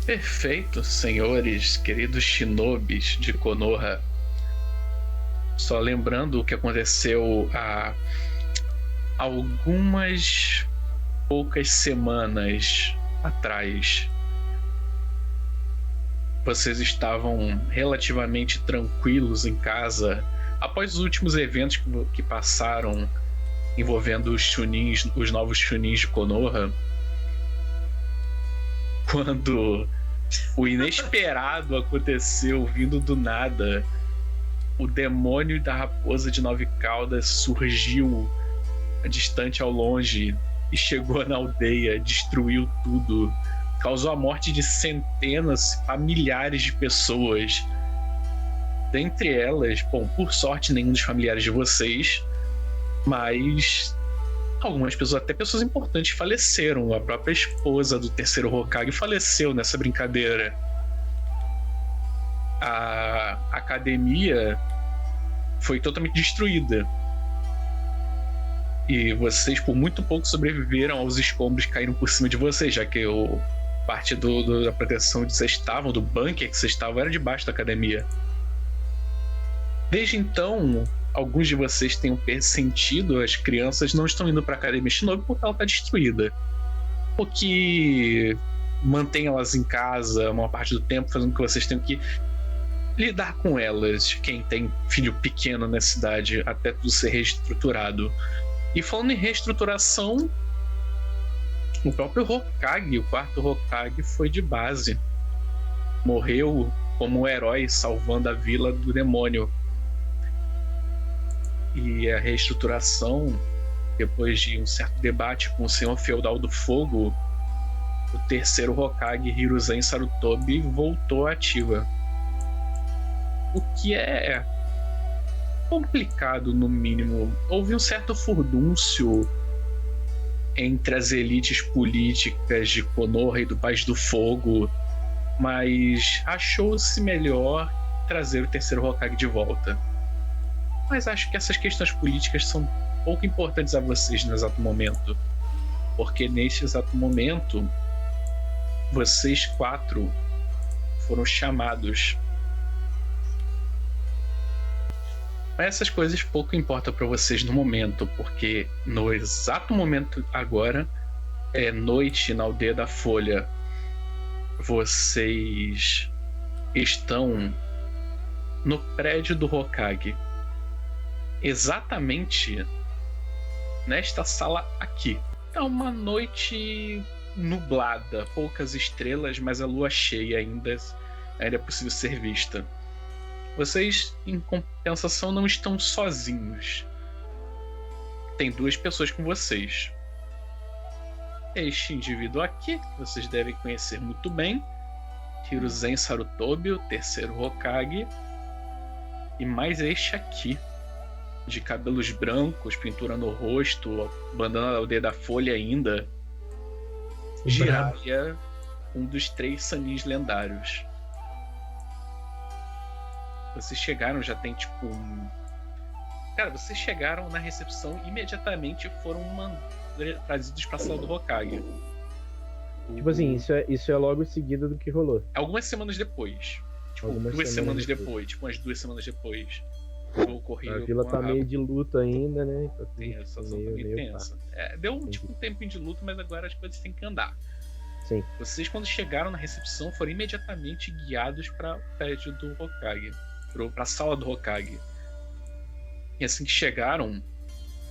Perfeito, senhores, queridos shinobis de Konoha. Só lembrando o que aconteceu há algumas poucas semanas atrás. Vocês estavam relativamente tranquilos em casa após os últimos eventos que passaram envolvendo os Chunins, os novos Chunins de Konoha, quando o inesperado aconteceu, vindo do nada. O demônio da raposa de 9 caudas surgiu distante ao longe e chegou na aldeia, destruiu tudo, causou a morte de centenas a milhares de pessoas. Dentre elas, bom, por sorte nenhum dos familiares de vocês, mas algumas pessoas, até pessoas importantes, faleceram. A própria esposa do terceiro Hokage faleceu nessa brincadeira. A academia foi totalmente destruída. E vocês, por muito pouco, sobreviveram aos escombros que caíram por cima de vocês, já que parte da proteção onde vocês estavam, do bunker que vocês estavam, era debaixo da academia. Desde então, alguns de vocês têm sentido, as crianças não estão indo para a Academia Shinobi porque ela está destruída. O que mantém elas em casa a maior parte do tempo, fazendo com que vocês tenham que lidar com elas, quem tem filho pequeno na cidade, até tudo ser reestruturado. E falando em reestruturação, o próprio Hokage, o quarto Hokage, foi de base. Morreu como um herói salvando a vila do demônio. E a reestruturação, depois de um certo debate com o Senhor Feudal do Fogo, o terceiro Hokage, Hiruzen Sarutobi, voltou ativa. O que é complicado, no mínimo. Houve um certo furdúncio entre as elites políticas de Konoha e do País do Fogo, mas achou-se melhor trazer o terceiro Hokage de volta. Mas acho que essas questões políticas são pouco importantes a vocês no exato momento, porque neste exato momento vocês 4 foram chamados. Mas essas coisas pouco importam para vocês no momento, porque no exato momento agora é noite na Aldeia da Folha. Vocês estão no prédio do Hokage, exatamente nesta sala aqui. É uma noite nublada, poucas estrelas, mas a lua cheia ainda é possível ser vista. Vocês, em compensação, não estão sozinhos. Tem 2 pessoas com vocês. Este indivíduo aqui, que vocês devem conhecer muito bem, Hiruzen Sarutobi, o terceiro Hokage, e mais este aqui, de cabelos brancos, pintura no rosto, bandana da Aldeia da Folha ainda, Jiraiya, um dos 3 Sanins lendários. Vocês chegaram, já tem tipo um... Cara, vocês chegaram na recepção e imediatamente foram trazidos pra sala do Hokage. Tipo assim, isso é logo seguido do que rolou. Algumas semanas depois. Tipo, Algumas duas semanas depois. depois. Tipo, umas 2 semanas depois. A vila tá meio de luta ainda, né? Tá Sim, a situação tá meio tensa. Deu um tempinho de luta, mas agora as coisas têm que andar. Sim. Vocês, quando chegaram na recepção, foram imediatamente guiados para o prédio do Hokage, para a sala do Hokage. E assim que chegaram,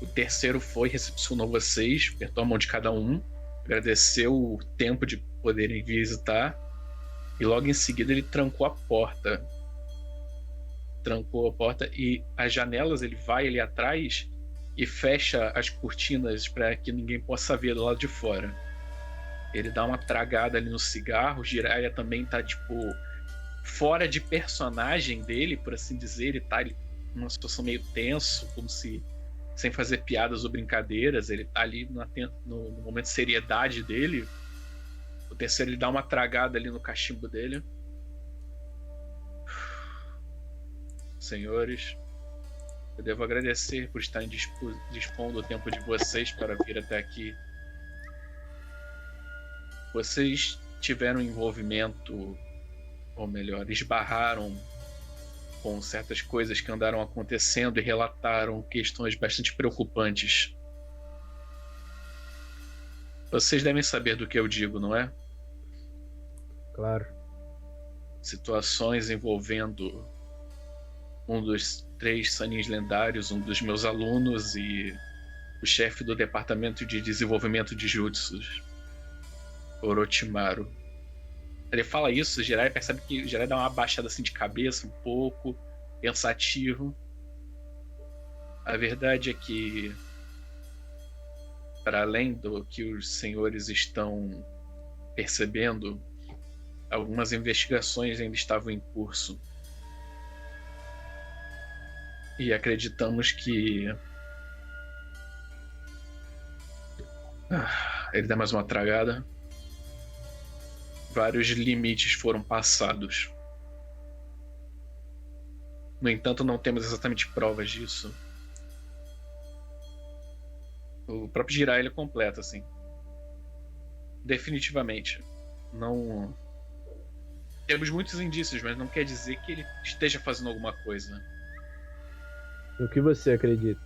o terceiro foi, recepcionou vocês, apertou a mão de cada um, agradeceu o tempo de poderem visitar, e logo em seguida ele trancou a porta. E as janelas, ele vai ali atrás e fecha as cortinas para que ninguém possa ver do lado de fora. Ele dá uma tragada ali no cigarro. O Jiraiya também tá, tipo, fora de personagem dele, por assim dizer. Ele tá numa situação meio tenso, como se sem fazer piadas ou brincadeiras. Ele tá ali no momento de seriedade dele. O terceiro, ele dá uma tragada ali no cachimbo dele. Senhores, eu devo agradecer por estarem dispondo o tempo de vocês para vir até aqui. Vocês tiveram envolvimento, ou melhor, esbarraram com certas coisas que andaram acontecendo e relataram questões bastante preocupantes. Vocês devem saber do que eu digo, não é? Claro. Situações envolvendo um dos 3 Sanins lendários, um dos meus alunos e o chefe do departamento de desenvolvimento de jutsus, Orochimaru. Ele fala isso, o Jiraiya percebe que o Jiraiya dá uma baixada assim de cabeça, um pouco pensativo. A verdade é que, para além do que os senhores estão percebendo, algumas investigações ainda estavam em curso. E acreditamos que... Ele dá mais uma tragada. Vários limites foram passados. No entanto, não temos exatamente provas disso. O próprio Jiraiya, ele completa, assim. Definitivamente. Não... Temos muitos indícios, mas não quer dizer que ele esteja fazendo alguma coisa. No que você acredita?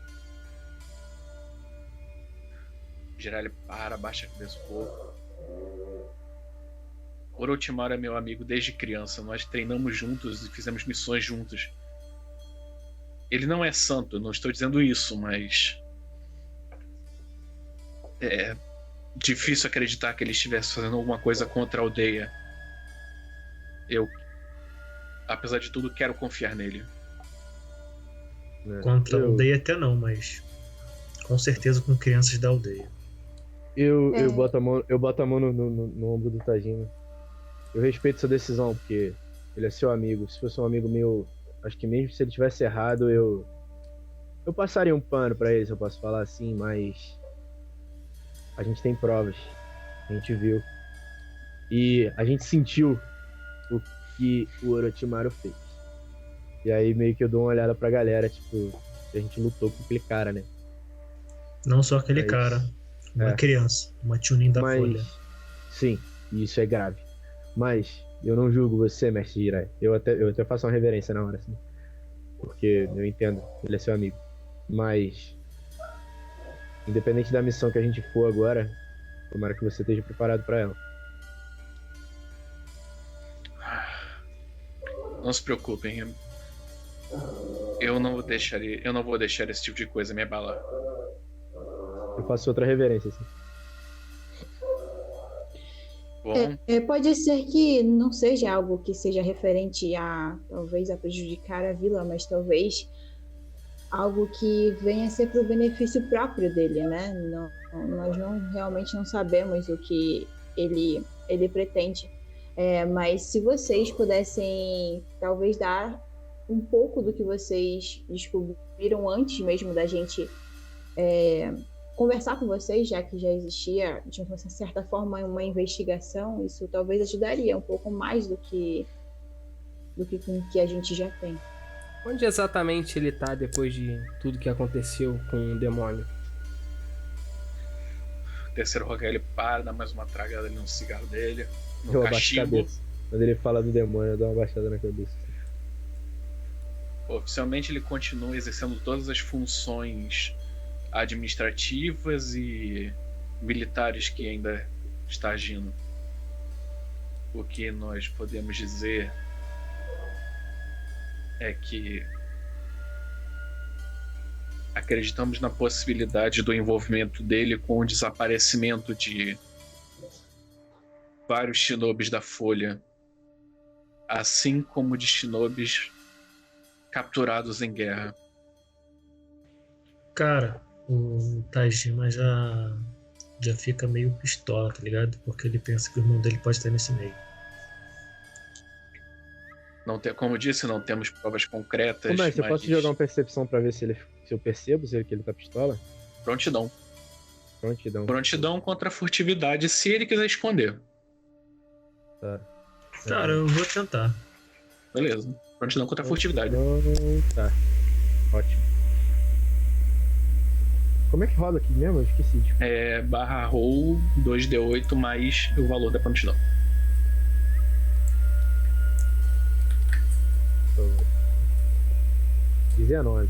Jiraiya baixa a cabeça um pouco. Orochimaru é meu amigo desde criança. Nós treinamos juntos e fizemos missões juntos. Ele não é santo, não estou dizendo isso, mas... É difícil acreditar que ele estivesse fazendo alguma coisa contra a aldeia. Eu, apesar de tudo, quero confiar nele. Contra a aldeia até não, mas com certeza com crianças da aldeia. Eu boto a mão no ombro do Tajima. Eu respeito sua decisão, porque ele é seu amigo. Se fosse um amigo meu, acho que mesmo se ele tivesse errado, eu passaria um pano pra ele, se eu posso falar assim, mas a gente tem provas, a gente viu. E a gente sentiu o que o Orochimaru fez. E aí meio que eu dou uma olhada pra galera, tipo, a gente lutou com aquele cara, né? Não só aquele cara, uma criança, uma Chunin da Folha. Sim, isso é grave. Mas eu não julgo você, mestre Jiraiya. Eu até faço uma reverência na hora, assim. Porque eu entendo, ele é seu amigo. Mas, independente da missão que a gente for agora, tomara que você esteja preparado pra ela. Não se preocupem. Eu não vou deixar esse tipo de coisa me abalar. Eu faço outra reverência, assim. Bom, Pode ser que não seja algo que seja referente talvez a prejudicar a vila, mas talvez algo que venha a ser para o benefício próprio dele, né? Nós realmente não sabemos o que ele pretende. Mas se vocês pudessem talvez dar um pouco do que vocês descobriram antes mesmo da gente conversar com vocês, já que já existia de uma certa forma uma investigação, isso talvez ajudaria um pouco mais do que com o que a gente já tem. Onde exatamente ele tá depois de tudo que aconteceu com o demônio? O terceiro Rogar, ele para, dá mais uma tragada ali no cigarro dele, no Eu abaixo a cachimbo. cabeça. Quando ele fala do demônio, eu dou uma baixada na cabeça. Oficialmente ele continua exercendo todas as funções administrativas e militares que ainda está agindo. O que nós podemos dizer é que acreditamos na possibilidade do envolvimento dele com o desaparecimento de vários shinobis da Folha, assim como de shinobis capturados em guerra. Cara, o Tajima já fica meio pistola, tá ligado? Porque ele pensa que o irmão dele pode estar nesse meio. Não tem, como eu disse, não temos provas concretas. Ô, mestre, eu mas posso jogar uma percepção pra ver se eu percebo que ele tá pistola? prontidão. Prontidão. Prontidão contra a furtividade, se ele quiser esconder. Tá. Cara, eu vou tentar. Beleza. Prontidão contra a furtividade. Tá. Ótimo. Como é que roda aqui mesmo? Eu esqueci. Tipo. É barra roll 2d8 mais o valor da prontidão. 19.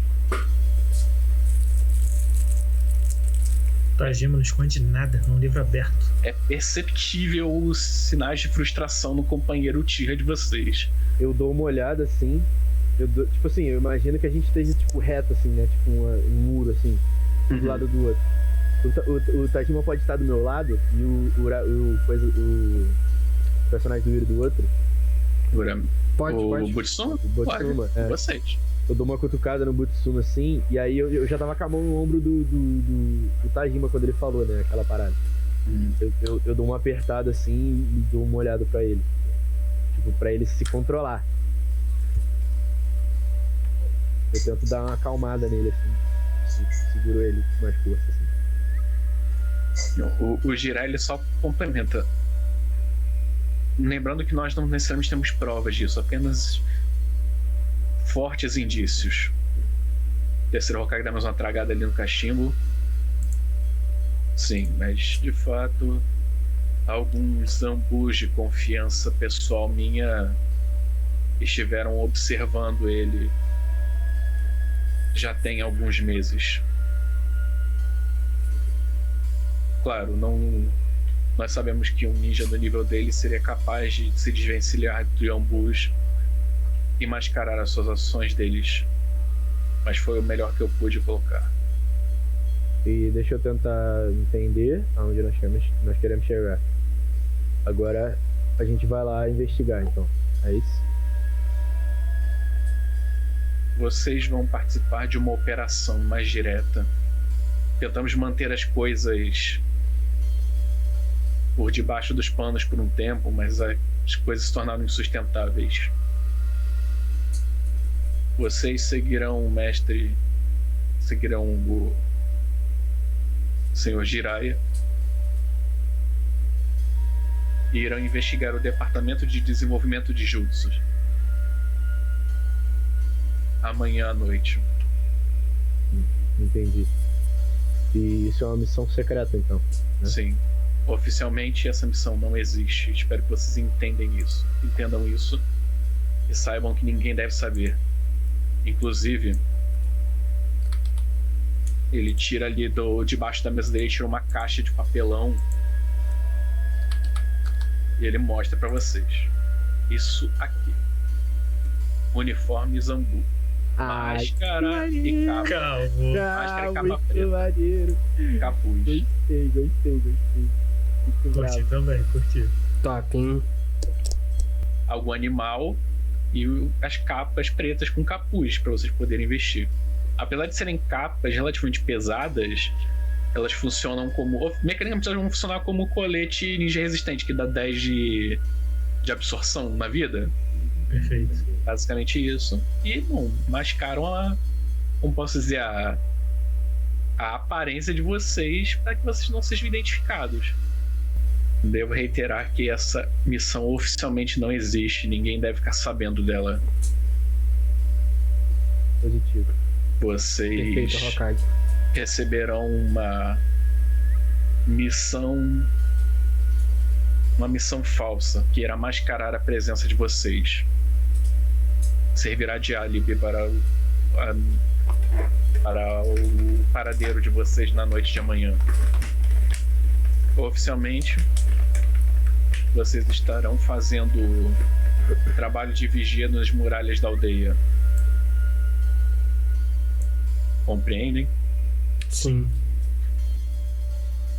Tajima não esconde nada, é um livro aberto. É perceptível os sinais de frustração no companheiro Uchiha de vocês. Eu dou uma olhada assim. Tipo assim, eu imagino que a gente esteja tipo reto assim, né? Tipo um muro assim, um do lado do outro. O Tajima pode estar do meu lado e o personagem do Yuri do outro. Pode. O Butsuma? O Butsuma, Pode. Vocês. Eu dou uma cutucada no Butsuma assim, e aí eu já tava com a mão no ombro do Tajima quando ele falou, né? Aquela parada. Eu dou uma apertada assim e dou uma olhada pra ele. Tipo, pra ele se controlar. Eu tento dar uma acalmada nele, assim. Seguro ele com mais força, assim. O Jiraiya, ele só complementa. Lembrando que nós não necessariamente temos provas disso, apenas fortes indícios. O terceiro Hokage dá mais uma tragada ali no cachimbo. Sim, mas de fato alguns zambus de confiança pessoal minha estiveram observando ele já tem alguns meses. Claro, nós sabemos que um ninja do nível dele seria capaz de se desvencilhar de ambus e mascarar as suas ações deles, mas foi o melhor que eu pude colocar. E deixa eu tentar entender aonde nós queremos chegar. Agora a gente vai lá investigar, então. É isso? Vocês vão participar de uma operação mais direta. Tentamos manter as coisas por debaixo dos panos por um tempo, mas as coisas se tornaram insustentáveis. Vocês seguirão o mestre, seguirão o senhor Jiraiya e irão investigar o departamento de desenvolvimento de jutsus amanhã à noite. Entendi. E isso é uma missão secreta, então, né? Sim. Oficialmente essa missão não existe. Espero que vocês entendam isso e saibam que ninguém deve saber. Inclusive, ele tira ali debaixo da mesa dele, tira uma caixa de papelão e ele mostra pra vocês. Isso aqui. Uniforme Zambu. Máscara e capa. Máscara e capa preta. Maneiro. Capuz. Gostei. Muito Curti bravo. também, curti. Top, hein? Algum animal e as capas pretas com capuz para vocês poderem vestir. Apesar de serem capas relativamente pesadas, elas funcionam como... Mecanicamente elas vão funcionar como colete ninja resistente, que dá 10 de absorção na vida. Perfeito. Basicamente isso. E, bom, mascaram como posso dizer, a aparência de vocês para que vocês não sejam identificados. Devo reiterar que essa missão oficialmente não existe. Ninguém deve ficar sabendo dela. Positivo. Vocês Perfeito, Hokage. receberão uma missão falsa que irá mascarar a presença de vocês. Servirá de álibi para o paradeiro de vocês na noite de amanhã. Oficialmente, vocês estarão fazendo trabalho de vigia nas muralhas da aldeia. Compreendem? Sim.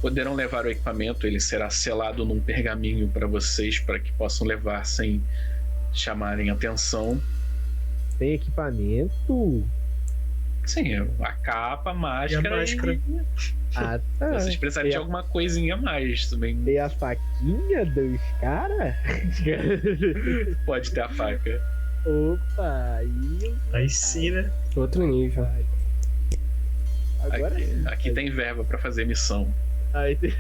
Poderão levar o equipamento, ele será selado num pergaminho para vocês, para que possam levar sem chamarem atenção. Tem equipamento? Sim, a capa, a máscara. E a máscara. Ah, tá. Vocês precisariam de alguma coisinha a mais também. Tem a faquinha dos caras? Pode ter a faca. Opa, Aí sim, né? Outro nível. Agora sim. Aqui tem verba para fazer missão. Aí tem...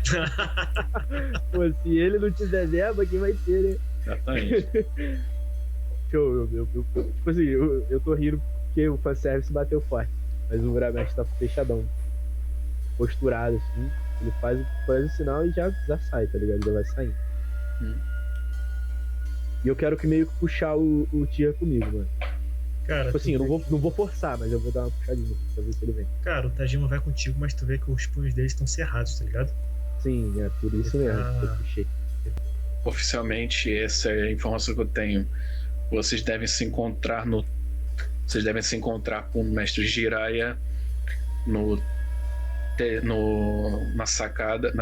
Pô, se ele não tiver verba, quem vai ter, né? Exatamente. Show, tipo assim, eu tô rindo porque o fanservice bateu forte. Mas o Uramesh tá fechadão. Posturado, assim. Ele faz o sinal e já sai, tá ligado? Já vai saindo. E eu quero que meio que puxar o Tia comigo, mano. Cara, Tipo assim, eu não vou forçar, mas eu vou dar uma puxadinha pra ver se ele vem. Cara, o Tajima vai contigo, mas tu vê que os punhos dele estão cerrados, tá ligado? Sim, é por isso mesmo. Eu puxei. Oficialmente, essa é a informação que eu tenho. Vocês devem se encontrar com o mestre Jiraiya na sacada,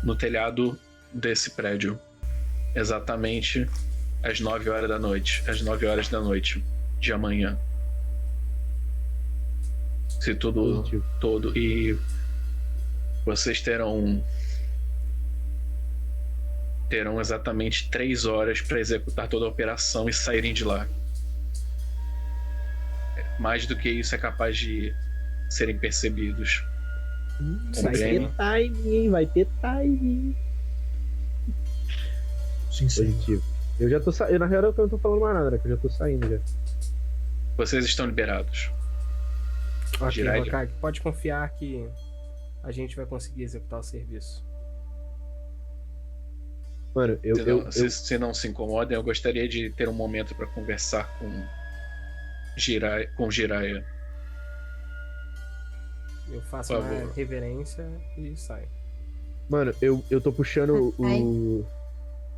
no telhado desse prédio. Exatamente às 9 horas da noite. Às 9 horas da noite de amanhã. Se tudo todo. E vocês terão exatamente 3 horas para executar toda a operação e saírem de lá. Mais do que isso é capaz de serem percebidos. Vai ter timing, vai ter timing. Sim, sim. Positivo. Eu já tô saindo. Na real, eu não tô falando mais nada, né? Que eu já tô saindo já. Vocês estão liberados. Ok, Jiraiya. Hokage, pode confiar que a gente vai conseguir executar o serviço. Mano, Se não se incomodem, eu gostaria de ter um momento para conversar com Jiraiya. Eu faço Por uma favor. reverência e saio. Mano, eu tô puxando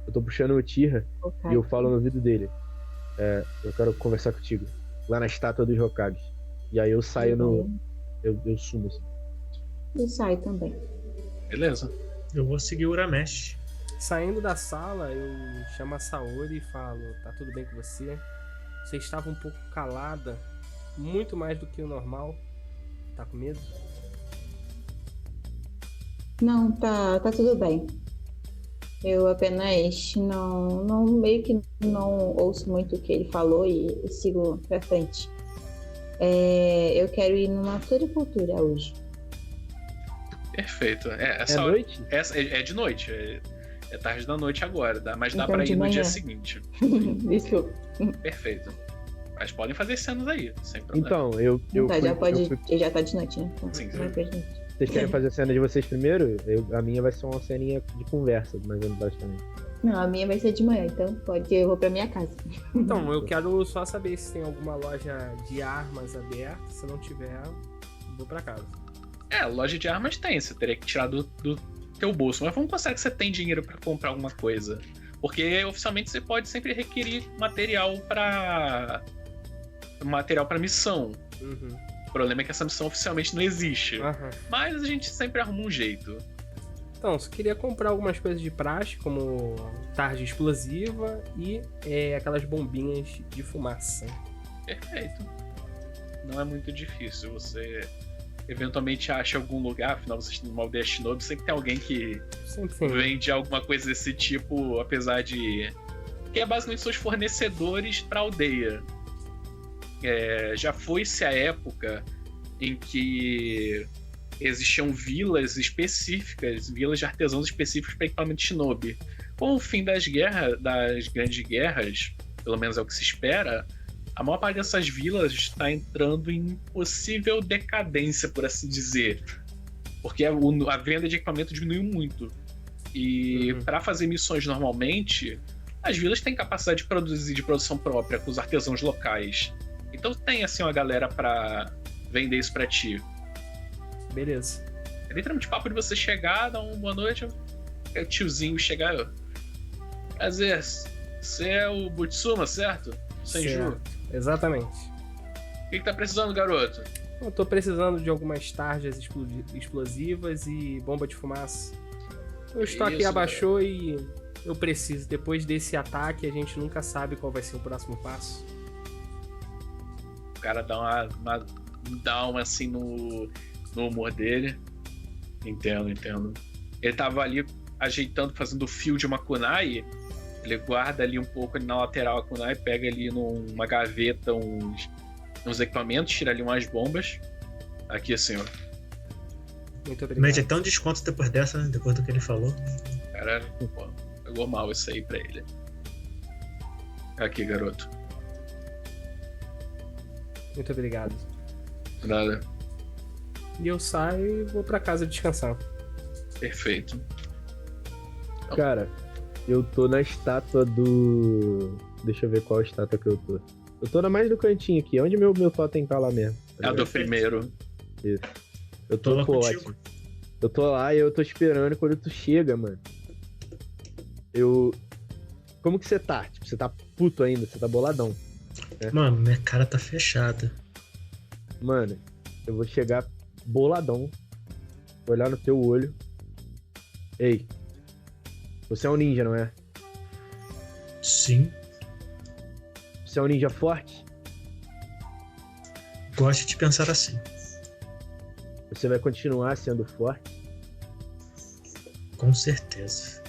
eu tô puxando o Tira e eu falo no ouvido dele. Eu quero conversar contigo. Lá na estátua dos Hokages. E aí eu saio eu sumo assim. E sai também. Beleza. Eu vou seguir o Uramesh. Saindo da sala, eu chamo a Saori e falo: tá tudo bem com você? Você estava um pouco calada, muito mais do que o normal. Tá com medo? Não, tá tudo bem. Eu apenas meio que não ouço muito o que ele falou e sigo pra frente. Eu quero ir numa floricultura hoje. Perfeito. É noite? É de noite. É tarde da noite agora, mas dá Então, pra de ir no manhã. dia seguinte. Desculpa. Perfeito. Mas podem fazer cenas aí, sem problema. Então, eu Já tá de noite, né? Então, Sim, sim. vai pra gente. Vocês querem fazer a cena de vocês primeiro? A minha vai ser uma ceninha de conversa, mais ou menos, basicamente. Não, a minha vai ser de manhã, então eu vou pra minha casa. Então, eu quero só saber se tem alguma loja de armas aberta. Se não tiver, vou pra casa. Loja de armas tem, você teria que tirar do teu bolso. Mas vamos pensar que você tem dinheiro pra comprar alguma coisa. Porque oficialmente você pode sempre requerir material pra missão. Uhum. O problema é que essa missão oficialmente não existe. Aham. Mas a gente sempre arruma um jeito. Então, só queria comprar algumas coisas de praxe, como tarja explosiva e aquelas bombinhas de fumaça. Perfeito. Não é muito difícil. Você eventualmente acha algum lugar, afinal vocês estão numa aldeia shinobi, sempre tem alguém que Sempre tem. vende alguma coisa desse tipo, apesar de... que é basicamente seus fornecedores pra aldeia. Já foi-se a época em que existiam vilas específicas, vilas de artesãos específicos para equipamento shinobi. Com o fim das grandes guerras, pelo menos é o que se espera, a maior parte dessas vilas está entrando em possível decadência, por assim dizer. Porque a venda de equipamento diminuiu muito. E para fazer missões normalmente, as vilas têm capacidade de produzir de produção própria com os artesãos locais. Então tem assim uma galera para vender isso para ti. Beleza. É literalmente papo de você chegar, dar uma boa noite, o tiozinho chegar. Prazer, você é o Butsuma, certo? Senju? Certo. Exatamente. O que tá precisando, garoto? Eu tô precisando de algumas tarjas explosivas e bomba de fumaça. O estoque abaixou e eu preciso. Depois desse ataque, a gente nunca sabe qual vai ser o próximo passo. O cara dá uma down assim no humor dele. Entendo. Ele tava ali ajeitando, fazendo o fio de uma kunai. Ele guarda ali um pouco ali na lateral a kunai, pega ali numa gaveta uns equipamentos, tira ali umas bombas. Aqui, senhor. Muito obrigado. Mede até um desconto depois dessa, né? Depois do que ele falou. Cara, pô, pegou mal isso aí pra ele. Aqui, garoto. Muito obrigado. Nada. E eu saio e vou pra casa descansar. Perfeito. Cara, eu tô na estátua do... Deixa eu ver qual estátua que eu tô. Eu tô na mais do cantinho aqui, onde meu totem tá lá mesmo. É a do primeiro. Isso. Eu tô lá contigo. ótimo. Eu tô lá e eu tô esperando quando tu chega, mano. Como que você tá? Tipo, você tá puto ainda, você tá boladão. Né? Mano, minha cara tá fechada. Mano, eu vou chegar boladão, olhar no teu olho. Ei, você é um ninja, não é? Sim. Você é um ninja forte? Gosto de pensar assim. Você vai continuar sendo forte? Com certeza.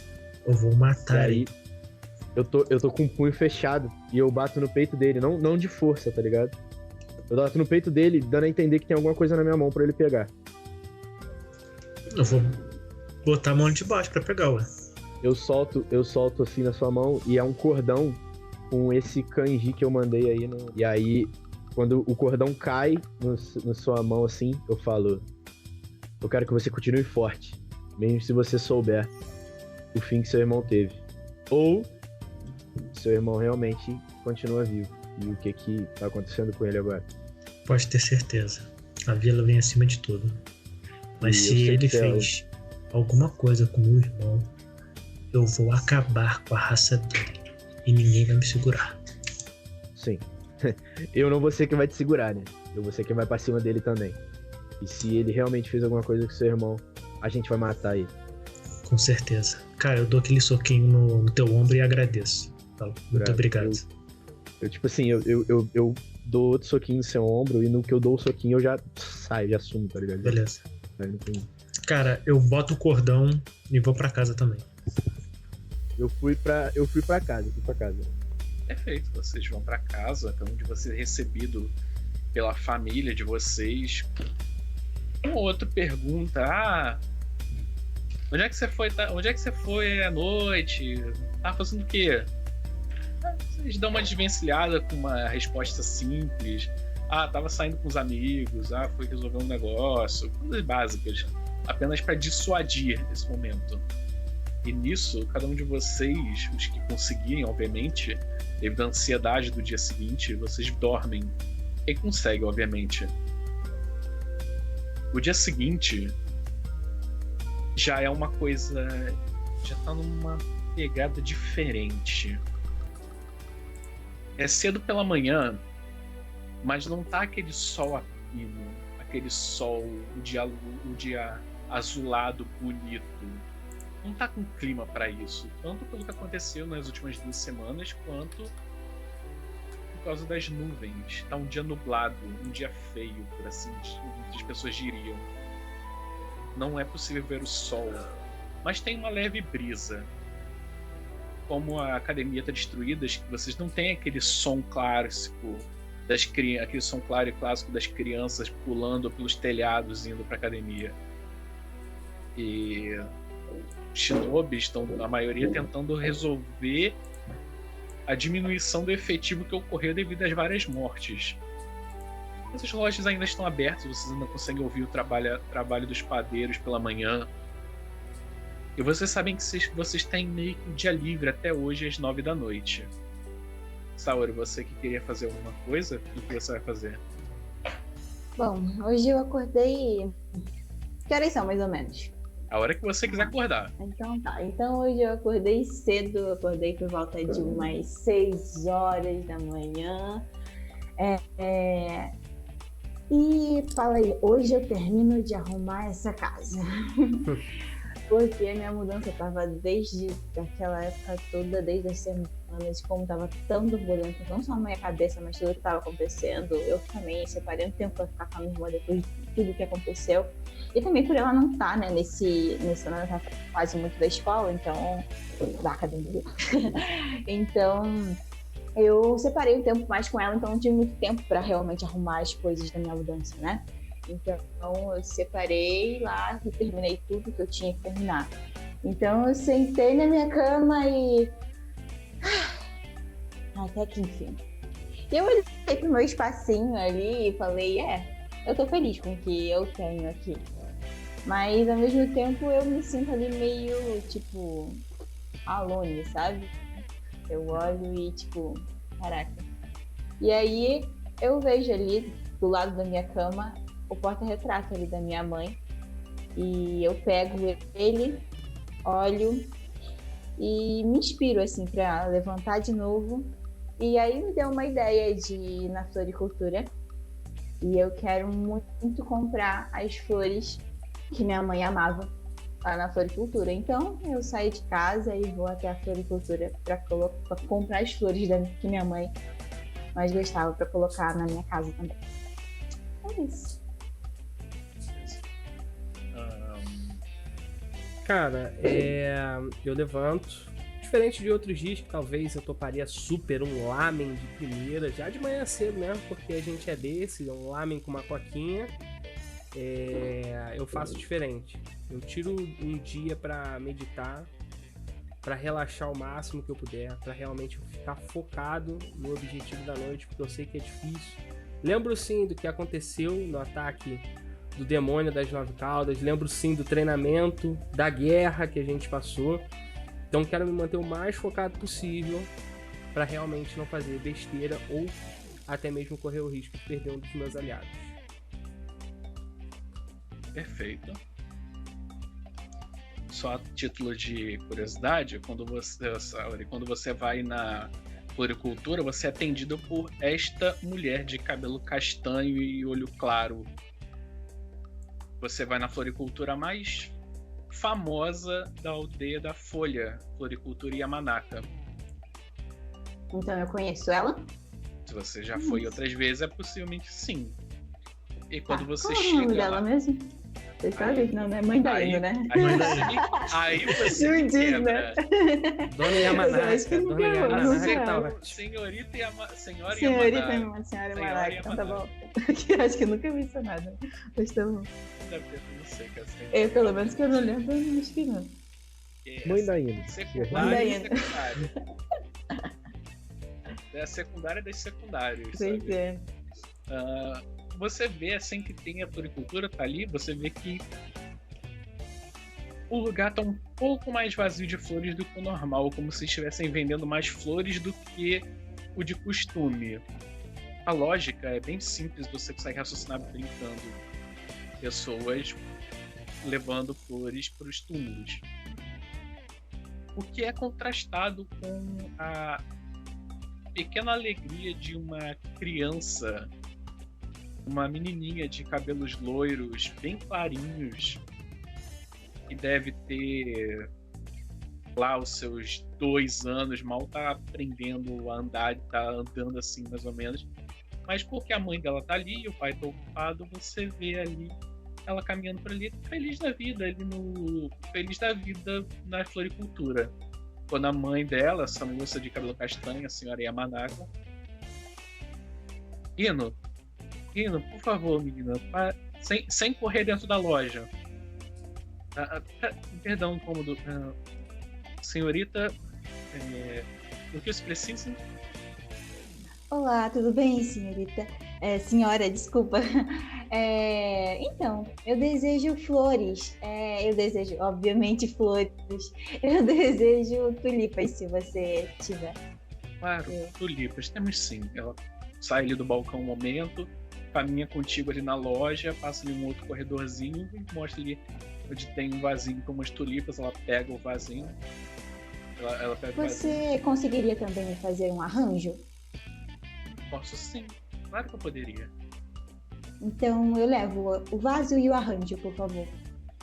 Eu vou matar E aí, ele. eu tô com o punho fechado e eu bato no peito dele, não de força, tá ligado? Eu bato no peito dele, dando a entender que tem alguma coisa na minha mão pra ele pegar. Eu vou botar a mão de baixo pra pegar, ué. Eu solto assim na sua mão e é um cordão com esse kanji que eu mandei aí. E aí, quando o cordão cai na sua mão assim, eu falo: eu quero que você continue forte, mesmo se você souber o fim que seu irmão teve. Ou seu irmão realmente continua vivo. E o que tá acontecendo com ele agora? Pode ter certeza. A vila vem acima de tudo. Mas E eu se sei ele que é fez alguma coisa com meu irmão, eu vou acabar com a raça dele. E ninguém vai me segurar. Sim. Eu não vou ser quem vai te segurar, né? Eu vou ser quem vai pra cima dele também. E se ele realmente fez alguma coisa com seu irmão, a gente vai matar ele. Com certeza. Cara, eu dou aquele soquinho no teu ombro e agradeço. Falo, muito obrigado. Eu tipo assim, eu dou outro soquinho no seu ombro e no que eu dou o soquinho eu já saio, já sumo, tá ligado? Beleza. Cara, eu boto o cordão e vou pra casa também. Eu fui pra casa. Perfeito, vocês vão pra casa, onde você é recebido pela família de vocês. Um outro pergunta: onde é que você foi? Onde é que você foi à noite? Tava fazendo o quê? Vocês dão uma desvencilhada com uma resposta simples. Tava saindo com os amigos. Foi resolver um negócio. Coisas básicas. Apenas pra dissuadir esse momento. E nisso, cada um de vocês, os que conseguirem, obviamente, devido à ansiedade do dia seguinte, vocês dormem. Quem consegue, obviamente. O dia seguinte já é uma coisa... já tá numa pegada diferente. É cedo pela manhã, mas não tá aquele sol a pino, aquele sol, o dia azulado, bonito. Não tá com clima pra isso, tanto pelo que aconteceu nas últimas 2 semanas, quanto por causa das nuvens. Tá um dia nublado, um dia feio, por assim as pessoas diriam. Não é possível ver o sol, mas tem uma leve brisa. Como a academia tá destruída, vocês não têm aquele som clássico aquele som claro e clássico das crianças pulando pelos telhados indo pra academia. E os shinobis estão, a maioria, tentando resolver a diminuição do efetivo que ocorreu devido às várias mortes. Mas as lojas ainda estão abertas, vocês ainda conseguem ouvir o trabalho dos padeiros pela manhã. E vocês sabem que vocês têm meio que um dia livre até hoje às 9 da noite. Saori, você que queria fazer alguma coisa, o que você vai fazer? Bom, hoje eu acordei... Que horas são, mais ou menos? A hora que você quiser acordar. Então tá. Então hoje eu acordei cedo, acordei por volta de umas 6 horas da manhã. E falei, hoje eu termino de arrumar essa casa. Porque a minha mudança tava desde aquela época toda, desde as semanas, como tava tão turbulento, não só na minha cabeça, mas tudo que tava acontecendo. Eu também separei um tempo pra ficar com a minha irmã depois de tudo que aconteceu. E também por ela não estar, né, nessa fase muito da escola, então, da academia. Então, eu separei um tempo mais com ela, então não tive muito tempo para realmente arrumar as coisas da minha mudança, né? Então, eu separei lá e terminei tudo que eu tinha que terminar. Então, eu sentei na minha cama e... Até que enfim. E eu olhei pro meu espacinho ali e falei, eu tô feliz com o que eu tenho aqui. Mas, ao mesmo tempo, eu me sinto ali meio, tipo, alone, sabe? Eu olho e, tipo, caraca. E aí, eu vejo ali, do lado da minha cama, o porta-retrato ali da minha mãe. E eu pego ele, olho e me inspiro, assim, pra levantar de novo. E aí me deu uma ideia de ir na floricultura. E eu quero muito comprar as flores que minha mãe amava lá na floricultura. Então, eu saí de casa e vou até a floricultura para comprar as flores que minha mãe mais gostava para colocar na minha casa também. É isso. Cara, eu levanto. Diferente de outros dias que talvez eu toparia super um lamen de primeira, já de manhã cedo, né? Porque a gente é desse, um lamen com uma coquinha. Eu faço diferente. Eu tiro um dia pra meditar, pra relaxar o máximo que eu puder, pra realmente ficar focado no objetivo da noite, porque eu sei que é difícil. Lembro sim do que aconteceu no ataque do demônio das 9 caudas, lembro sim do treinamento, da guerra que a gente passou. Então quero me manter o mais focado possível para realmente não fazer besteira ou até mesmo correr o risco de perder um dos meus aliados. Perfeito. Só a título de curiosidade, quando você vai na floricultura, você é atendido por esta mulher de cabelo castanho e olho claro. Você vai na floricultura mais famosa da aldeia da Folha, Floricultura Yamanaka. Então eu conheço ela? Se você já foi outras vezes, é possivelmente sim. E quando você qual chega é o nome dela lá... mesmo? Você sabe? Não, é mãe da Ino, né? Aí você Não me diz, quebra. né? Dona Yamanaka, Dona Yamanaka. Senhorita Yamanaka. Senhora Yamanaka, então tá bom. Acho que eu nunca vi isso nada. Mas tá bom. Não sei, cara. Pelo menos que eu não lembro, eu acho que não. Mãe da Ina. Secundária e secundária. É a secundária das secundárias. Pois sabe? é. Você vê, assim que tem a floricultura, tá ali, você vê que o lugar tá um pouco mais vazio de flores do que o normal, como se estivessem vendendo mais flores do que o de costume. A lógica é bem simples, você consegue raciocinar brincando. Pessoas levando flores para os túmulos. O que é contrastado com a pequena alegria de uma criança, uma menininha de cabelos loiros, bem clarinhos, que deve ter lá os seus 2 anos, mal tá aprendendo a andar, tá andando assim mais ou menos. Mas porque a mãe dela tá ali e o pai tá ocupado, você vê ali ela caminhando por ali, feliz da vida, feliz da vida na floricultura. Quando a mãe dela, essa moça de cabelo castanho, a senhora Yamanaka, Ino, por favor, menina, sem correr dentro da loja. Perdão, incômodo. Senhorita O que você precisa? Olá, tudo bem, senhorita? Senhora, desculpa. Então, eu desejo flores. Eu desejo, obviamente, flores. Eu desejo tulipas, se você tiver. Claro, tulipas, temos sim. Ela sai ali do balcão um momento, caminha contigo ali na loja, passa ali um outro corredorzinho e mostra ali onde tem um vasinho com umas tulipas. Ela pega o vasinho. Ela pega o vasinho. Você conseguiria também me fazer um arranjo? Posso sim, claro que eu poderia. Então eu levo o vaso e o arranjo, por favor.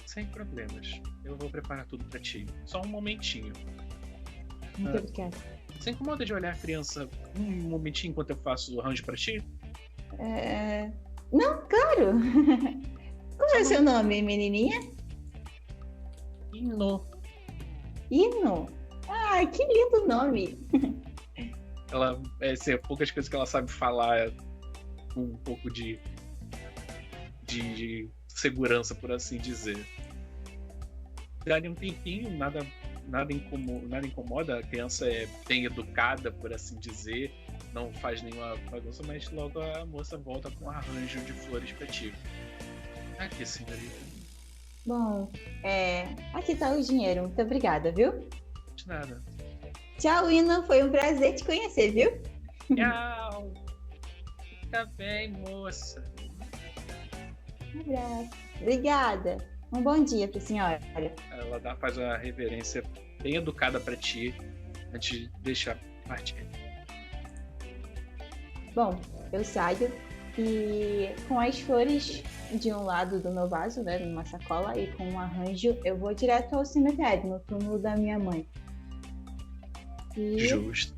Sem problemas. Eu vou preparar tudo pra ti. Só um momentinho. Muito obrigada. Você incomoda de olhar a criança um momentinho enquanto eu faço o arranjo pra ti? Não, claro. Qual é o seu nome, menininha? Ino. Ino? Ai, que lindo nome. Ela, poucas coisas que ela sabe falar com um pouco de segurança, por assim dizer. Dá-lhe um tempinho, nada incomoda, a criança é bem educada, por assim dizer, não faz nenhuma bagunça, mas logo a moça volta com um arranjo de flores pra ti. Aqui, senhorita. Bom, aqui tá o dinheiro, muito obrigada, viu? De nada. Tchau, Ino, foi um prazer te conhecer, viu? Tchau. Fica bem, moça. Um abraço. Obrigada. Um bom dia pra senhora. Ela faz uma reverência bem educada pra ti antes de deixar partir. Bom, eu saio e com as flores de um lado do meu vaso, né, numa sacola, e com um arranjo, eu vou direto ao cemitério, no túmulo da minha mãe. E Justo.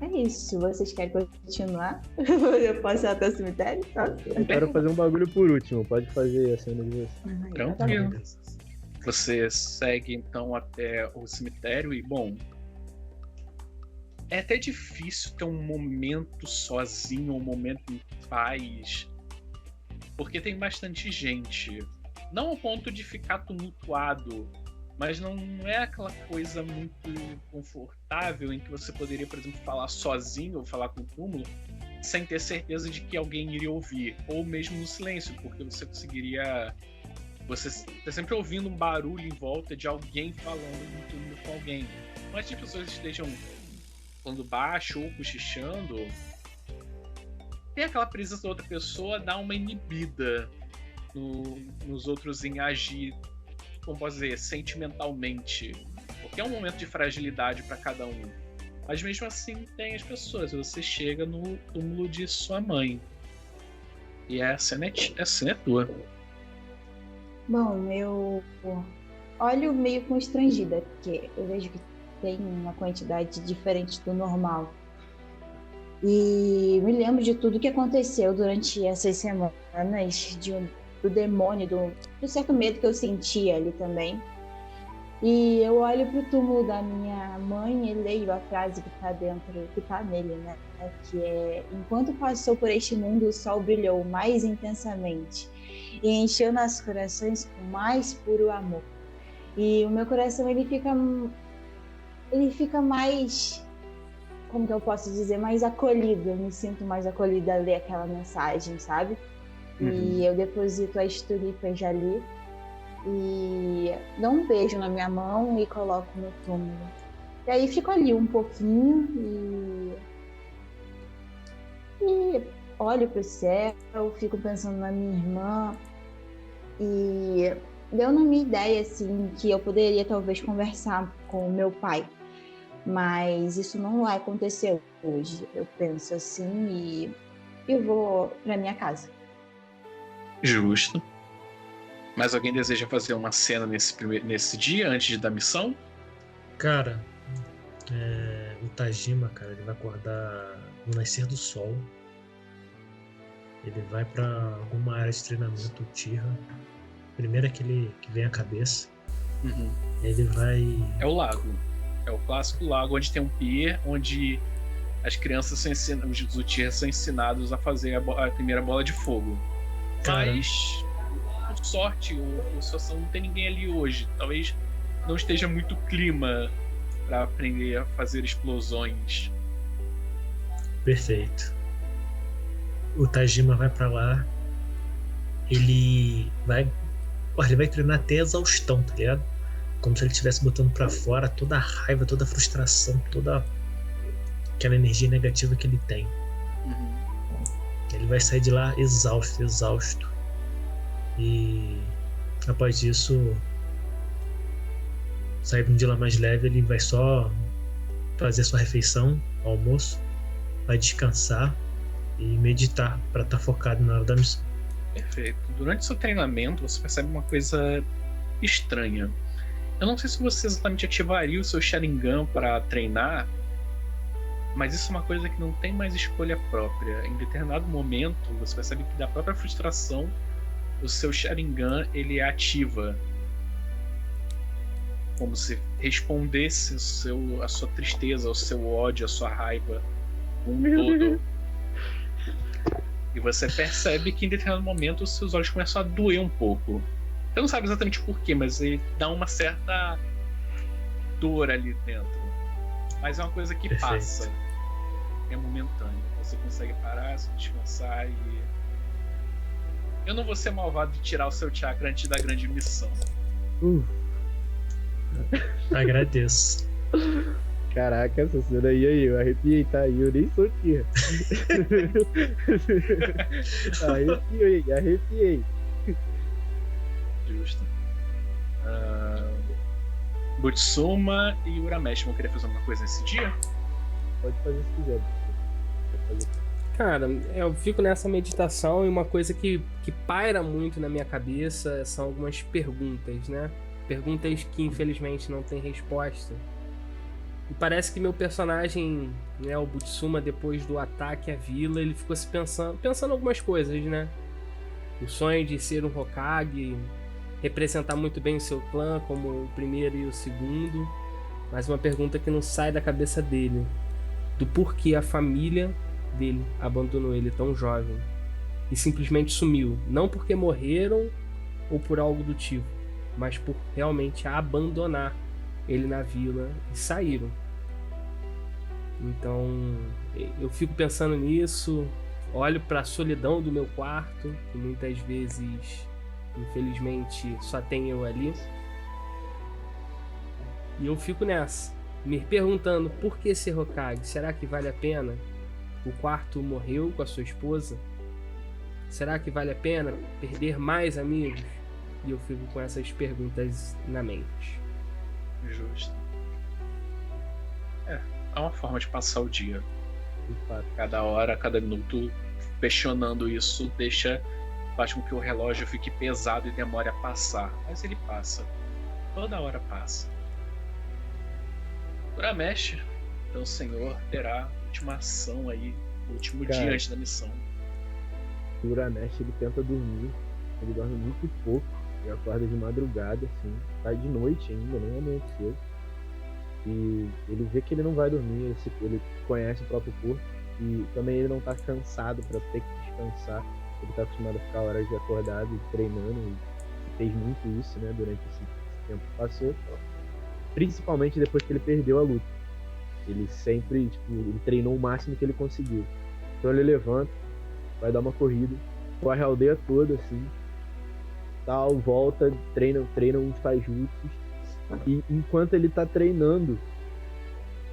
é isso. Vocês querem continuar? Eu posso ir até o cemitério? Tá? Eu quero fazer um bagulho por último. Pode fazer a cena de você. Tranquilo. Você segue então até o cemitério e, bom, é até difícil ter um momento sozinho, um momento em paz, porque tem bastante gente. Não ao ponto de ficar tumultuado, mas não é aquela coisa muito confortável em que você poderia, por exemplo, falar sozinho ou falar com o túmulo sem ter certeza de que alguém iria ouvir, ou mesmo no silêncio, porque você conseguiria... Você está sempre ouvindo um barulho em volta de alguém falando no túmulo com alguém. Mas se as pessoas estejam falando baixo ou cochichando, ter aquela presença da outra pessoa dá uma inibida nos outros em agir, como posso dizer, sentimentalmente, porque é um momento de fragilidade para cada um. Mas mesmo assim tem as pessoas. Você chega no túmulo de sua mãe e a cena é tua. Bom, eu olho meio constrangida, porque eu vejo que tem uma quantidade diferente do normal. E me lembro de tudo que aconteceu durante essas semanas, do demônio, do certo medo que eu sentia ali também. E eu olho pro túmulo da minha mãe e leio a frase que tá dentro, que tá nele, né? Que é: enquanto passou por este mundo, o sol brilhou mais intensamente e encheu nossos corações com mais puro amor. E o meu coração, ele fica mais, como que eu posso dizer, mais acolhido. Eu me sinto mais acolhida a ler aquela mensagem, sabe? E eu deposito as tulipas ali e dou um beijo na minha mão e coloco no túmulo. E aí fico ali um pouquinho e olho pro céu, fico pensando na minha irmã. E deu na minha ideia, assim, que eu poderia talvez conversar com o meu pai. Mas isso não vai acontecer hoje. Eu penso assim e eu vou pra minha casa. Justo. Mas alguém deseja fazer uma cena nesse dia, antes da missão? Cara, o Tajima, cara, ele vai acordar no nascer do sol. Ele vai pra alguma área de treinamento Tira. Primeiro que vem à cabeça. Ele vai... É o lago. É o clássico lago onde tem um pier, onde as crianças são ensinadas, os Uchiha são ensinados a fazer a primeira bola de fogo. Cara. Mas, por sorte, a situação não tem ninguém ali hoje. Talvez não esteja muito clima para aprender a fazer explosões. Perfeito. O Tajima vai pra lá. Ele vai treinar até a exaustão, tá ligado? Como se ele estivesse botando pra fora toda a raiva, toda a frustração, toda aquela energia negativa que ele tem. Uhum. Ele vai sair de lá exausto. E após isso, saindo de lá mais leve, ele vai só fazer sua refeição, almoço, vai descansar e meditar para estar focado na hora da missão. Perfeito. Durante seu treinamento, você percebe uma coisa estranha. Eu não sei se você exatamente ativaria o seu Sharingan para treinar, mas isso é uma coisa que não tem mais escolha própria. Em determinado momento, você percebe que da própria frustração, o seu Sharingan ele ativa. Como se respondesse a sua tristeza, o seu ódio, a sua raiva, um todo. E você percebe que em determinado momento os seus olhos começam a doer um pouco. Você não sabe exatamente porquê, mas ele dá uma certa dor ali dentro. Mas é uma coisa que Perfeito. passa. É momentânea. Você consegue parar, se descansar e... Eu não vou ser malvado de tirar o seu chakra antes da grande missão. Agradeço. Caraca, essa cena aí, eu arrepiei, tá? E eu nem sou tia. Arrepiei. Justo. Butsuma e Urameshi vão querer fazer alguma coisa nesse dia? Pode fazer se quiser. Pode fazer. Cara, eu fico nessa meditação e uma coisa que paira muito na minha cabeça são algumas perguntas, né? Perguntas que infelizmente não tem resposta. E parece que meu personagem, né, o Butsuma, depois do ataque à vila, ele ficou se pensando algumas coisas, né? O sonho de ser um Hokage, representar muito bem o seu clã como o primeiro e o segundo, mas uma pergunta que não sai da cabeça dele, do porquê a família dele abandonou ele tão jovem e simplesmente sumiu, não porque morreram ou por algo do tipo, mas por realmente abandonar ele na vila e saíram. Então eu fico pensando nisso, olho para a solidão do meu quarto, que muitas vezes infelizmente só tem eu ali, e eu fico nessa, me perguntando por que ser Hokage. Será que vale a pena? O quarto morreu com a sua esposa. Será que vale a pena perder mais amigos? E eu fico com essas perguntas na mente. Justo. É uma forma de passar o dia. De fato. Cada hora, cada minuto, questionando isso, faz com que o relógio fique pesado e demore a passar. Mas ele passa. Toda hora passa. Urameshi, então o senhor terá a última ação aí, o último Cara, dia antes da missão. O Urameshi, ele tenta dormir, ele dorme muito pouco, e acorda de madrugada, assim, tá de noite ainda, nem amanheceu. E ele vê que ele não vai dormir, ele conhece o próprio corpo, e também ele não tá cansado pra ter que descansar. Ele tá acostumado a ficar horas de acordado e treinando, e fez muito isso, né, durante esse tempo que passou. Principalmente depois que ele perdeu a luta. Ele sempre, ele treinou o máximo que ele conseguiu. Então ele levanta, vai dar uma corrida, corre a aldeia toda, assim, tal, volta, treina uns taijutsus. E enquanto ele tá treinando,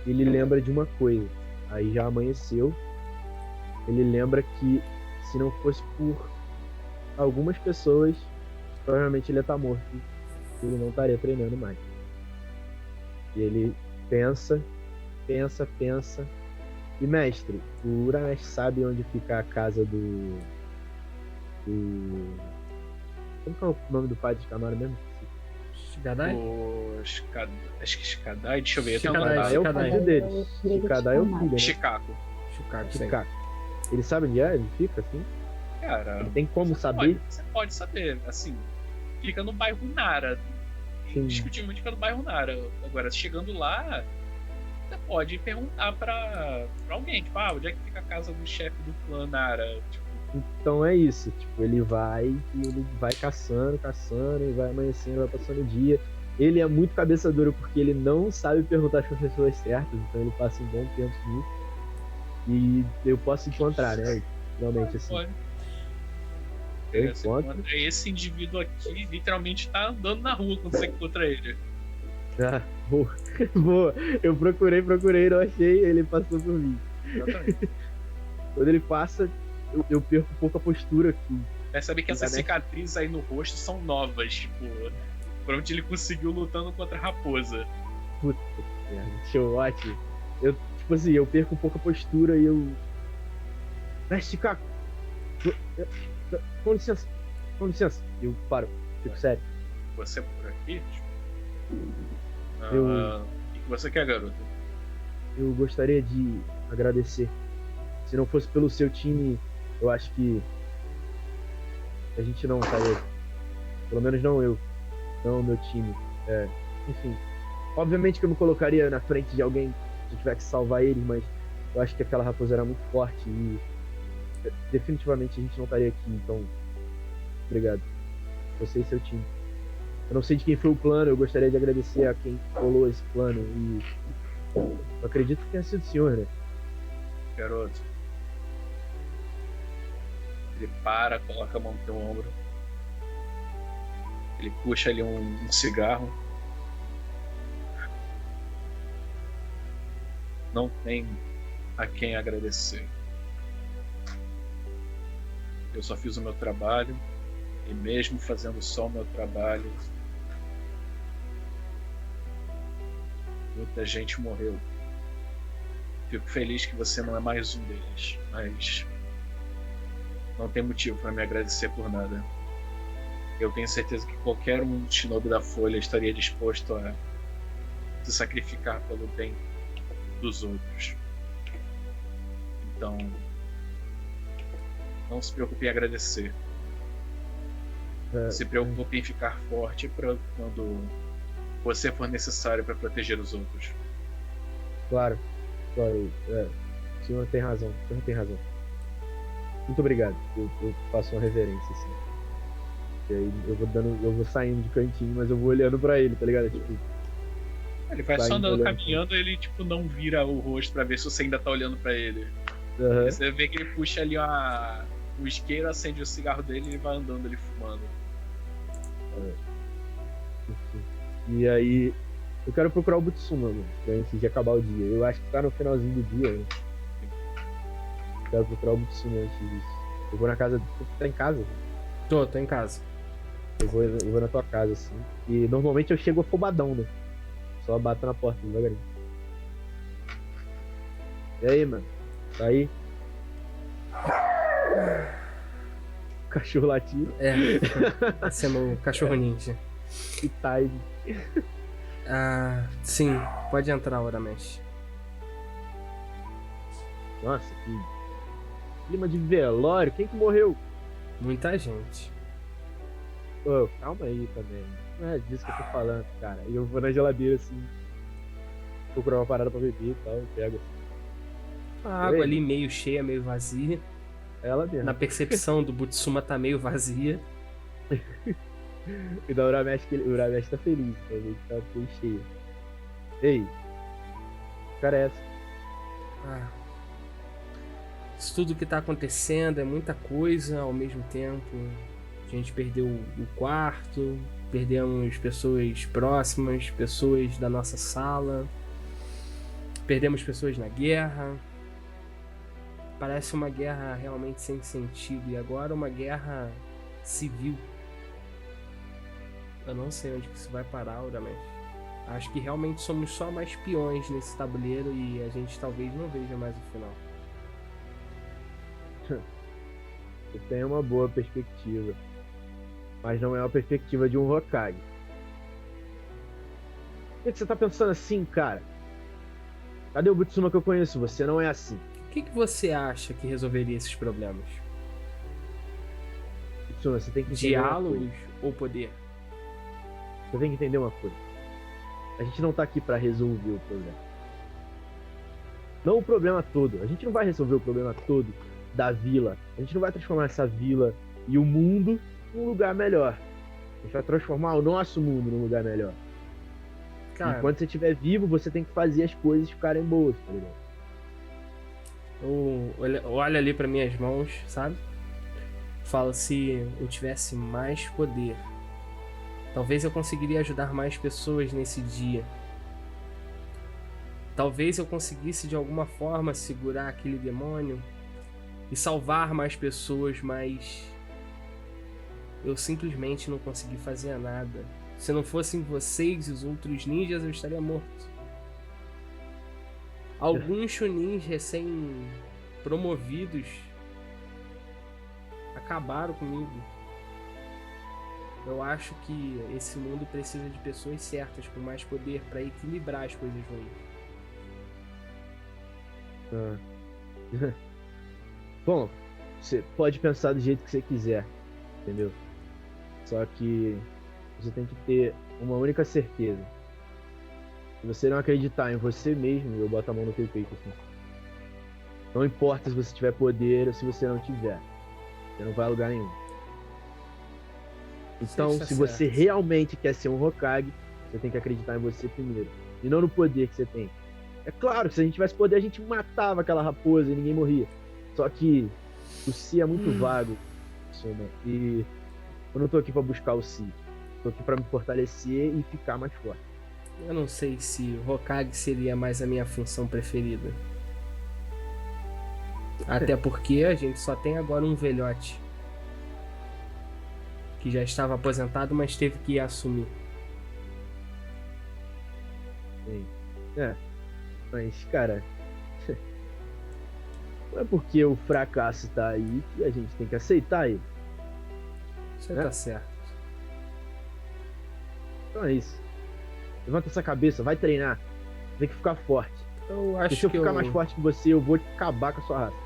ele lembra de uma coisa. Aí já amanheceu, ele lembra que se não fosse por algumas pessoas, provavelmente ele ia estar morto. Ele não estaria treinando mais. E ele pensa. E mestre, o Urameshi sabe onde fica a casa do... Como que é o nome do pai de Shikamaru mesmo? Shigadai? Acho que Shikadai, deixa eu ver. Shikadai. É o filho dele. Shikadai é o filho, né? Chicago. Shikaku. Ele sabe onde é? Ele fica assim? Cara, Ele tem como saber? você pode saber, assim, fica no bairro Nara. Sim. Indiscutivelmente fica no bairro Nara. Agora, chegando lá, você pode perguntar pra alguém, tipo, onde é que fica a casa do chefe do clã Nara? Tipo, Então é isso, ele vai caçando, e vai amanhecendo, vai passando o dia. Ele é muito cabeça dura porque ele não sabe perguntar as pessoas certas, então ele passa um bom tempo nisso. E eu posso encontrar, né? Finalmente, assim. Olha, Eu você encontro. encontra esse indivíduo aqui, literalmente tá andando na rua quando você encontra ele. Ah, boa. Boa. Eu procurei, não achei, ele passou por mim. Exatamente. Quando ele passa, eu perco um pouco a postura aqui. Percebe que essas cicatrizes aí no rosto são novas, tipo, por onde ele conseguiu lutando contra a raposa. Puta que merda, show, ótimo. Eu, tipo assim, eu perco um pouco a postura e eu. Mestre Caco! Com licença, com licença. Eu paro, fico sério. Você por aqui? Eu- O que você quer, garoto? Eu gostaria de agradecer. Se não fosse pelo seu time, eu acho que a gente não estaria. Pelo menos não eu. Não o meu time. Enfim. Obviamente que eu me colocaria na frente de alguém se tiver que salvar eles, mas eu acho que aquela raposa era muito forte e definitivamente a gente não estaria aqui, então. Obrigado. Você e seu time. Eu não sei de quem foi o plano, eu gostaria de agradecer a quem colou esse plano e eu acredito que tenha sido o senhor, né? Garoto. Ele para, coloca a mão no teu ombro. Ele puxa ali um cigarro. Não tem a quem agradecer. Eu só fiz o meu trabalho. E mesmo fazendo só o meu trabalho, muita gente morreu. Fico feliz que você não é mais um deles, mas não tem motivo para me agradecer por nada. Eu tenho certeza que qualquer um shinobi da Folha estaria disposto a se sacrificar pelo bem dos outros. Então, não se preocupe em agradecer. Se preocupe em ficar forte para quando você for necessário para proteger os outros. Claro. O senhor tem razão. Muito obrigado. Eu faço uma reverência, assim. E aí eu vou saindo de cantinho, mas eu vou olhando pra ele, tá ligado? Tipo, Ele vai só saindo, andando, olhando. caminhando, ele tipo não vira o rosto pra ver se você ainda tá olhando pra ele. aham. Você vê que ele puxa ali o isqueiro, acende o cigarro dele e ele vai andando ali fumando. E aí, eu quero procurar o Butsuma, mano, antes de acabar o dia. Eu acho que tá no finalzinho do dia, né? Eu quero procurar o Butsuma antes disso. Eu vou na casa. Tu tá em casa? Tô em casa. Eu vou na tua casa, assim. E normalmente eu chego afobadão, né? Só bato na porta devagarinho. E aí, mano? Tá aí? Cachorro latindo. Esse é meu cachorro ninja. Que time. Sim, pode entrar, Uramesh. Nossa, que clima de velório. Quem que morreu? Muita gente. Ô, calma aí também. Não é disso que eu tô falando, cara. E eu vou na geladeira, assim, procurar uma parada pra beber e tal. Eu pego, assim. A água ali meio cheia, meio vazia. Ela mesmo. Na percepção do Butsuma tá meio vazia. E da Uramesh, o Uramesh tá feliz, tá vendo? Tá bem cheia. Ei, cara, é essa? Isso tudo que tá acontecendo é muita coisa ao mesmo tempo. A gente perdeu o quarto, perdemos pessoas próximas, pessoas da nossa sala, perdemos pessoas na guerra. Parece uma guerra realmente sem sentido, e agora uma guerra civil. Eu não sei onde que isso vai parar, Uramesh. Acho que realmente somos só mais peões nesse tabuleiro e a gente talvez não veja mais o final. Você tem uma boa perspectiva. Mas não é uma perspectiva de um Hokage. Por que você tá pensando assim, cara? Cadê o Butsuma que eu conheço? Você não é assim. O que você acha que resolveria esses problemas? Butsuma, você tem que entender Diálogos ou poder? Você tem que entender uma coisa. A gente não tá aqui pra resolver o problema. Não o problema todo. A gente não vai resolver o problema todo da vila. A gente não vai transformar essa vila e o mundo num lugar melhor. A gente vai transformar o nosso mundo num lugar melhor. Cara, enquanto você estiver vivo, você tem que fazer as coisas ficarem boas, tá ligado? eu olho ali para minhas mãos, sabe? Falo, se eu tivesse mais poder, talvez eu conseguiria ajudar mais pessoas nesse dia. Talvez eu conseguisse de alguma forma segurar aquele demônio e salvar mais pessoas, mas eu simplesmente não consegui fazer nada. Se não fossem vocês e os outros ninjas, eu estaria morto. Alguns chunins recém-promovidos acabaram comigo. Eu acho que esse mundo precisa de pessoas certas com mais poder para equilibrar as coisas ruins. Bom, você pode pensar do jeito que você quiser, entendeu? Só que você tem que ter uma única certeza. Se você não acreditar em você mesmo, eu boto a mão no teu peito assim. Não importa se você tiver poder ou se você não tiver. Você não vai a lugar nenhum. Então, se você realmente quer ser um Hokage, você tem que acreditar em você primeiro. E não no poder que você tem. É claro que se a gente tivesse poder, a gente matava aquela raposa e ninguém morria. Só que o Si é muito vago. E eu não tô aqui pra buscar o Si. Tô aqui pra me fortalecer e ficar mais forte. Eu não sei se Hokage seria mais a minha função preferida. Até porque a gente só tem agora um velhote. Que já estava aposentado, mas teve que assumir. Sim. Mas, cara... Não é porque o fracasso tá aí que a gente tem que aceitar ele. Você tá certo. Então é isso. Levanta essa cabeça, vai treinar. Tem que ficar forte. Eu acho Se eu que ficar mais forte que você, eu vou acabar com a sua raça.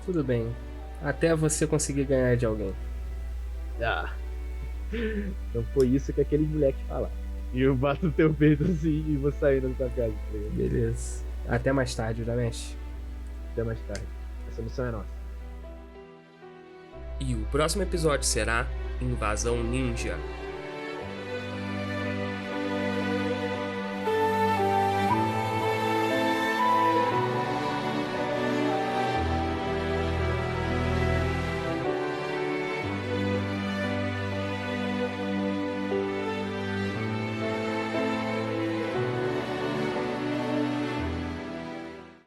Tudo bem. Até você conseguir ganhar de alguém. Não foi isso que aqueles moleques falaram. E eu bato no teu peito assim e vou saindo da tua casa. Tá ligado? Beleza. Até mais tarde, Uramesh. Até mais tarde. Essa missão é nossa. E o próximo episódio será Invasão Ninja.